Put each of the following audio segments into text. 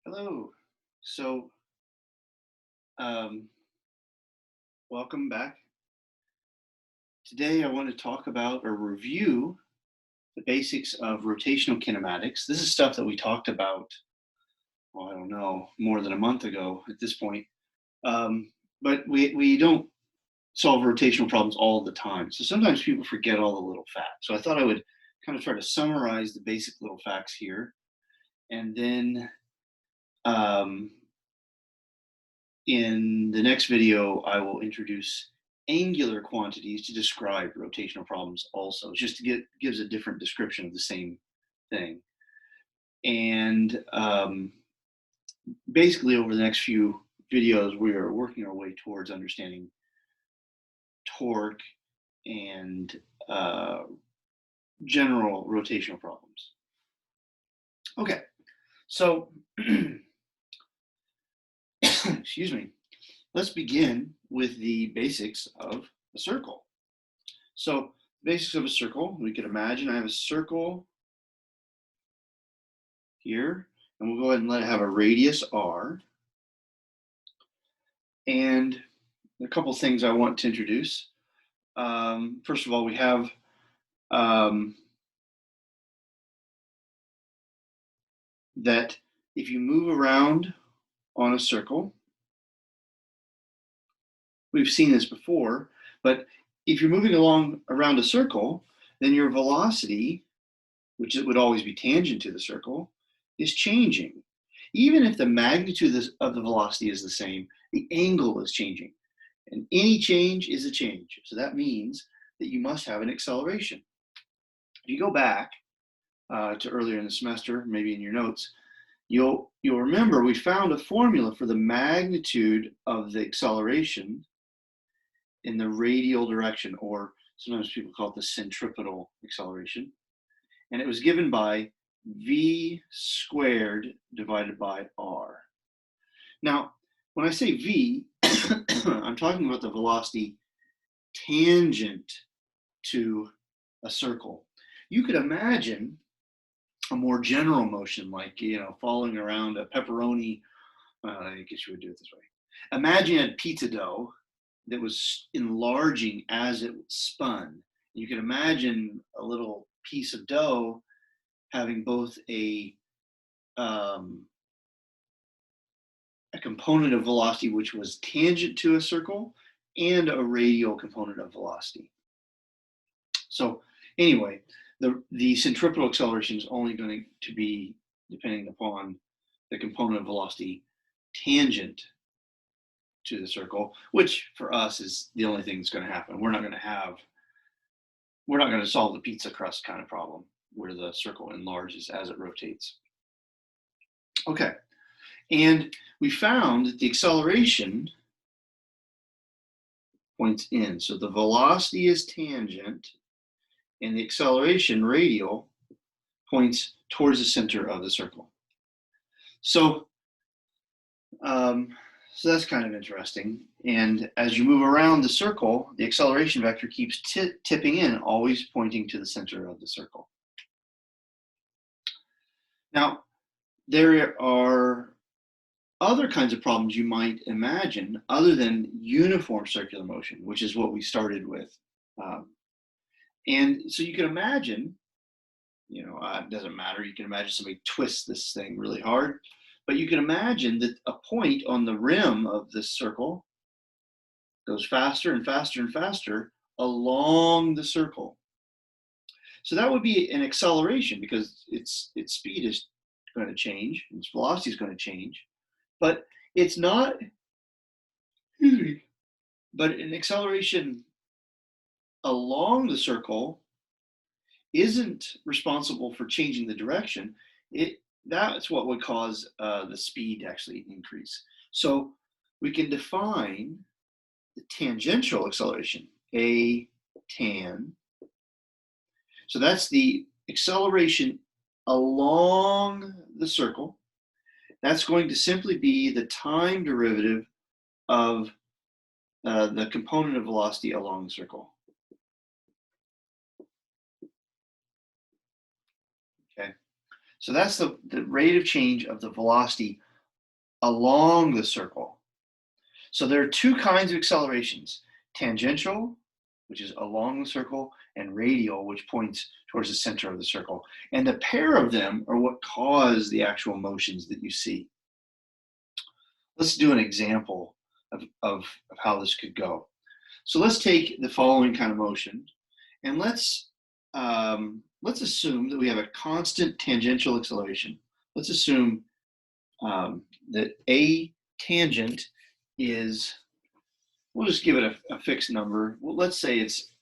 Hello. So, um, welcome back. Today, I want to talk about or review the basics of rotational kinematics. This is stuff that we talked about, well, I don't know, more than a month ago at this point. But we don't solve rotational problems all the time. So sometimes people forget all the little facts. So I thought I would kind of try to summarize the basic little facts here. And then um, in the next video, I will introduce angular quantities to describe rotational problems also, just to gives a different description of the same thing. And basically over the next few videos, we are working our way towards understanding torque and general rotational problems. Okay, so excuse me, let's begin with the basics of a circle. So basics of a circle, we could imagine I have a circle here, and we'll go ahead and let it have a radius r. And a couple things I want to introduce. First of all, we have that if you move around on a circle, we've seen this before, but if you're moving along around a circle, then your velocity, which it would always be tangent to the circle, is changing. Even if the magnitude of the velocity is the same, the angle is changing. And any change is a change. So that means that you must have an acceleration. If you go back to earlier in the semester, maybe in your notes, you'll remember we found a formula for the magnitude of the acceleration in the radial direction, or sometimes people call it the centripetal acceleration. And it was given by v squared divided by r. Now, when I say v, I'm talking about the velocity tangent to a circle. You could imagine a more general motion, like, following around a pepperoni. I guess you would do it this way. Imagine a pizza dough that was enlarging as it spun. You could imagine a little piece of dough having both a component of velocity which was tangent to a circle and a radial component of velocity. So anyway, the centripetal acceleration is only going to be depending upon the component of velocity tangent to the circle, which for us is the only thing that's going to happen. We're not going to solve the pizza crust kind of problem where the circle enlarges as it rotates. Okay, and we found that the acceleration points in. So the velocity is tangent and the acceleration, radial, points towards the center of the circle. So that's kind of interesting. And as you move around the circle, the acceleration vector keeps tipping in, always pointing to the center of the circle. Now, there are other kinds of problems you might imagine other than uniform circular motion, which is what we started with. And so you can imagine, it doesn't matter, you can imagine somebody twists this thing really hard, but you can imagine that a point on the rim of this circle goes faster and faster and faster along the circle. So that would be an acceleration because its speed is going to change, its velocity is going to change, but it's not, but an acceleration along the circle isn't responsible for changing the direction. That's what would cause the speed to actually increase. So we can define the tangential acceleration, a tan. So that's the acceleration along the circle. That's going to simply be the time derivative of the component of velocity along the circle. Okay, so that's the rate of change of the velocity along the circle. So there are two kinds of accelerations: tangential, which is along the circle, and radial, which points towards the center of the circle. And the pair of them are what cause the actual motions that you see. Let's do an example of how this could go. So let's take the following kind of motion, and let's assume that we have a constant tangential acceleration. Let's assume that a tangent is, we'll just give it a fixed number. Well, let's say it's,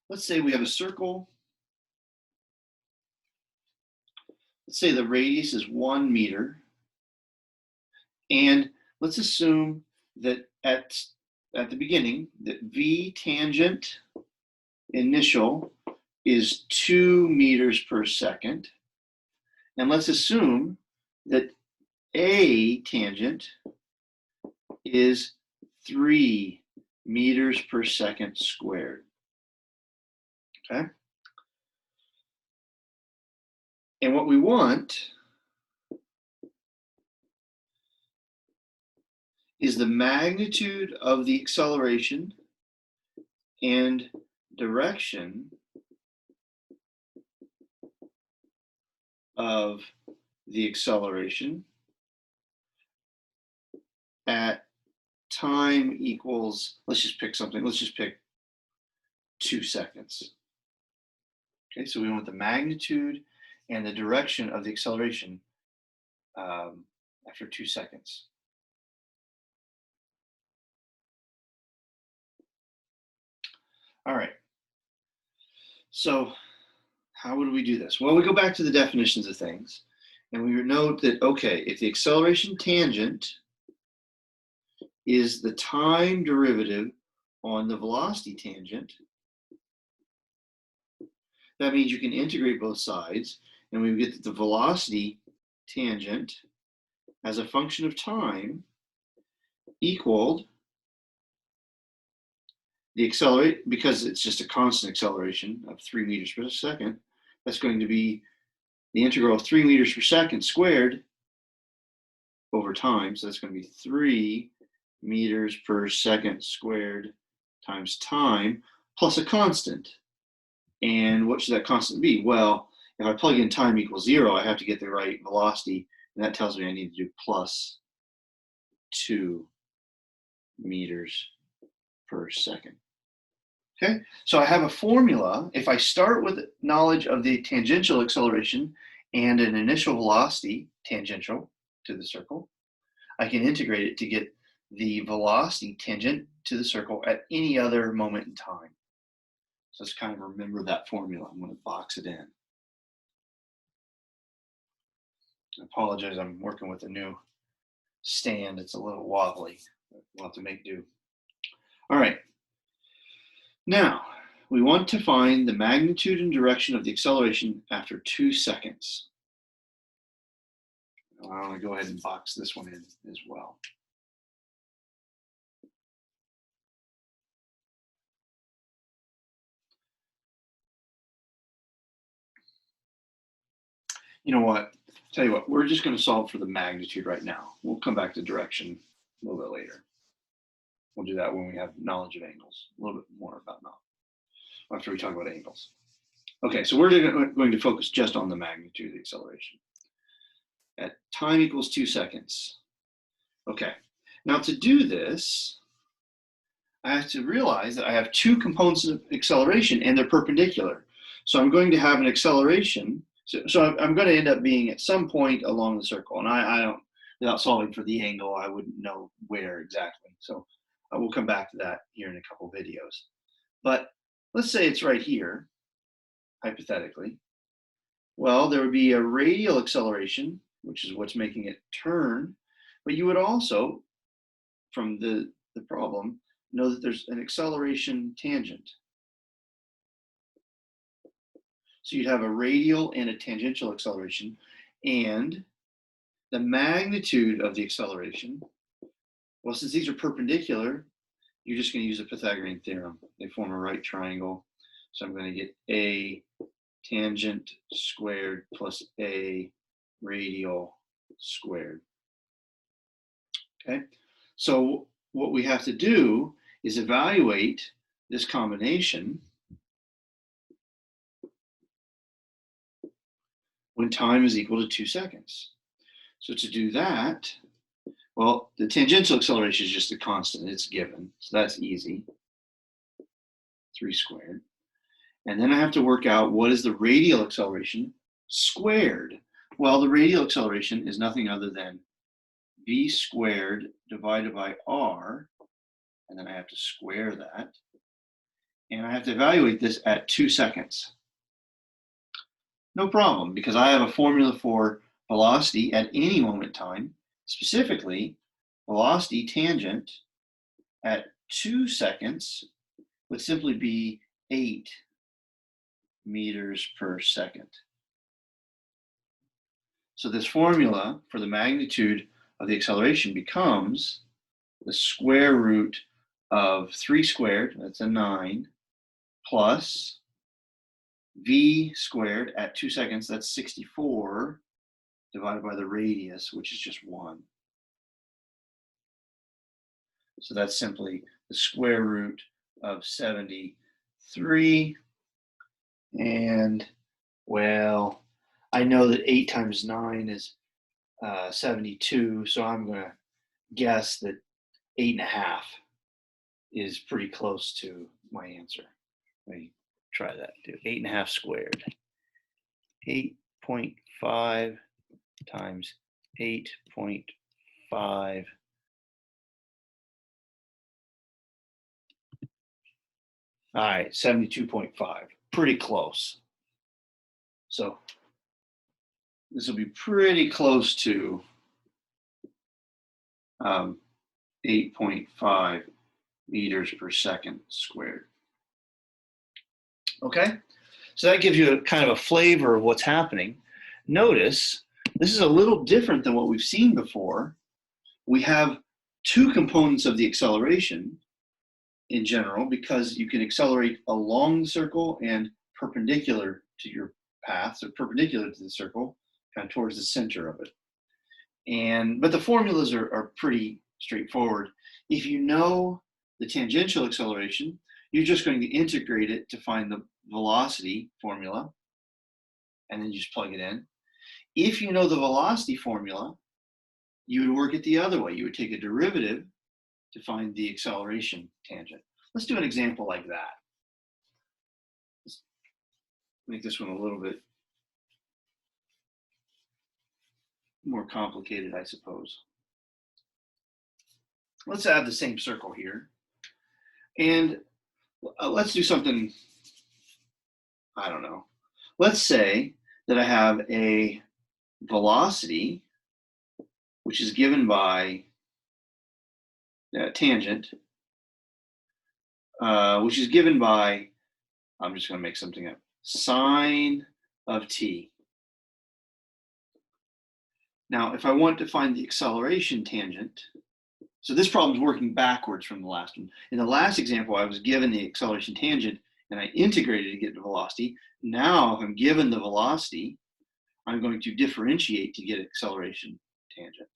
let's say we have a circle. Let's say the radius is 1 meter. And let's assume that at the beginning, that v tangent initial is 2 meters per second. And let's assume that a tangent is 3 meters per second squared. Okay? And what we want is the magnitude of the acceleration and direction of the acceleration at time equals, let's just pick something, let's just pick 2 seconds. Okay, so we want the magnitude and the direction of the acceleration after 2 seconds. All right, so how would we do this? Well, we go back to the definitions of things, and we note that, okay, if the acceleration tangent is the time derivative on the velocity tangent, that means you can integrate both sides, and we get that the velocity tangent as a function of time equaled the accelerate, because it's just a constant acceleration of 3 meters per second, that's going to be the integral of 3 meters per second squared over time. So that's going to be 3 meters per second squared times time plus a constant. And what should that constant be? Well, if I plug in time equals 0, I have to get the right velocity, and that tells me I need to do plus 2 meters per second. Okay, so I have a formula. If I start with knowledge of the tangential acceleration and an initial velocity tangential to the circle, I can integrate it to get the velocity tangent to the circle at any other moment in time. So let's kind of remember that formula. I'm going to box it in. I apologize, I'm working with a new stand. It's a little wobbly. We'll have to make do. All right. Now, we want to find the magnitude and direction of the acceleration after 2 seconds. I want to go ahead and box this one in as well. You know what? Tell you what, we're just going to solve for the magnitude right now. We'll come back to direction a little bit later. We'll do that when we have knowledge of angles, a little bit more about knowledge, after we talk about angles. Okay, so we're going to focus just on the magnitude of the acceleration. At time equals 2 seconds. Okay, now to do this, I have to realize that I have 2 components of acceleration and they're perpendicular. So I'm going to have an acceleration. So I'm going to end up being at some point along the circle. And I don't, without solving for the angle, I wouldn't know where exactly. So I will come back to that here in a couple videos. But let's say it's right here, hypothetically. Well, there would be a radial acceleration, which is what's making it turn. But you would also, from the problem, know that there's an acceleration tangent. So you'd have a radial and a tangential acceleration, and the magnitude of the acceleration, well, since these are perpendicular, you're just going to use the Pythagorean theorem. They form a right triangle. So I'm going to get a tangent squared plus a radial squared. Okay, so what we have to do is evaluate this combination when time is equal to 2 seconds. So to do that, well, the tangential acceleration is just a constant, it's given, so that's easy, 3 squared. And then I have to work out what is the radial acceleration squared. Well, the radial acceleration is nothing other than v squared divided by r, and then I have to square that. And I have to evaluate this at 2 seconds. No problem, because I have a formula for velocity at any moment in time, specifically velocity tangent at 2 seconds would simply be 8 meters per second. So this formula for the magnitude of the acceleration becomes the square root of 3 squared, that's a 9, plus v squared at 2 seconds, that's 64, divided by the radius, which is just 1. So that's simply the square root of 73. And, well, I know that 8 times 9 is 72, so I'm going to guess that 8.5 is pretty close to my answer. Let me try that. Do 8.5 squared. 8.5 times 8.5. All right, 72.5. Pretty close. So this will be pretty close to 8.5 meters per second squared. Okay, so that gives you a kind of a flavor of what's happening. Notice this is a little different than what we've seen before. We have 2 components of the acceleration in general, because you can accelerate along the circle and perpendicular to your path, so perpendicular to the circle, kind of towards the center of it. But the formulas are pretty straightforward. If you know the tangential acceleration, you're just going to integrate it to find the velocity formula, and then you just plug it in. If you know the velocity formula, you would work it the other way. You would take a derivative to find the acceleration tangent. Let's do an example like that. Let's make this one a little bit more complicated, I suppose. Let's add the same circle here. And let's do something, I don't know. Let's say that I have a velocity, which is given by tangent, which is given by, I'm just going to make something up, sine of t. Now, if I want to find the acceleration tangent, so this problem is working backwards from the last one. In the last example, I was given the acceleration tangent and I integrated to get the velocity. Now, if I'm given the velocity, I'm going to differentiate to get acceleration tangent.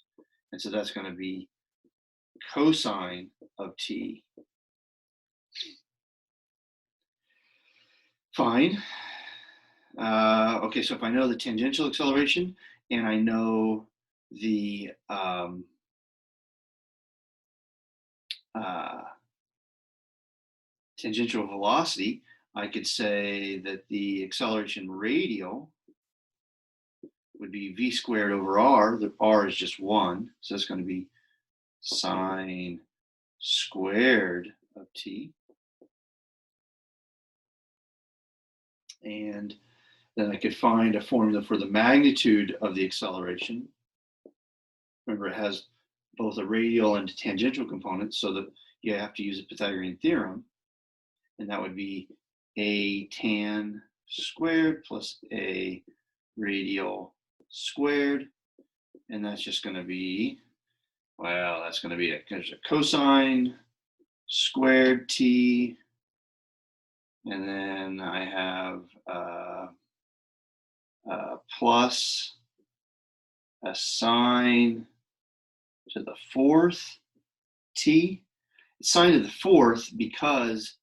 And so that's going to be cosine of t. Fine. Okay, so if I know the tangential acceleration and I know the tangential velocity, I could say that the acceleration radial would be v squared over r. The r is just 1, so it's going to be sine squared of t. And then I could find a formula for the magnitude of the acceleration. Remember, it has both a radial and a tangential component, so that you have to use a Pythagorean theorem. And that would be a tan squared plus a radial squared. And that's just going to be, well, that's going to be a cosine squared t. And then I have plus assign to the fourth t. It's signed to the fourth because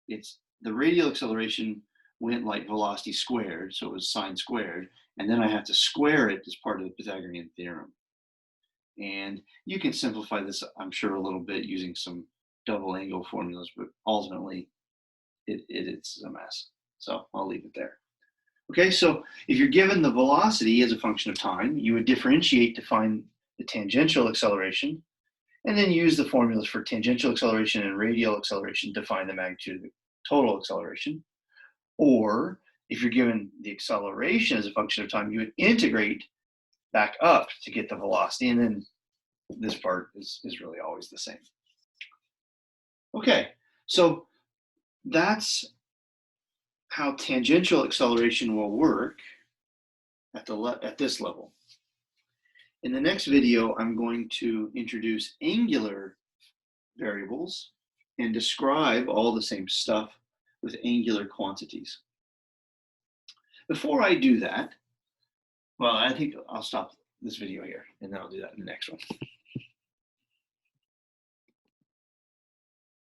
it's the radial acceleration went like velocity squared, so it was sine squared, and then I have to square it as part of the Pythagorean theorem. And you can simplify this, I'm sure, a little bit using some double angle formulas, but ultimately it's a mess. So I'll leave it there. Okay, so if you're given the velocity as a function of time, you would differentiate to find the tangential acceleration, and then use the formulas for tangential acceleration and radial acceleration to find the magnitude of the total acceleration. Or if you're given the acceleration as a function of time, you would integrate back up to get the velocity, and then this part is really always the same. Okay, so that's how tangential acceleration will work at this level. In the next video, I'm going to introduce angular variables and describe all the same stuff with angular quantities. Before I do that, well, I think I'll stop this video here, and then I'll do that in the next one.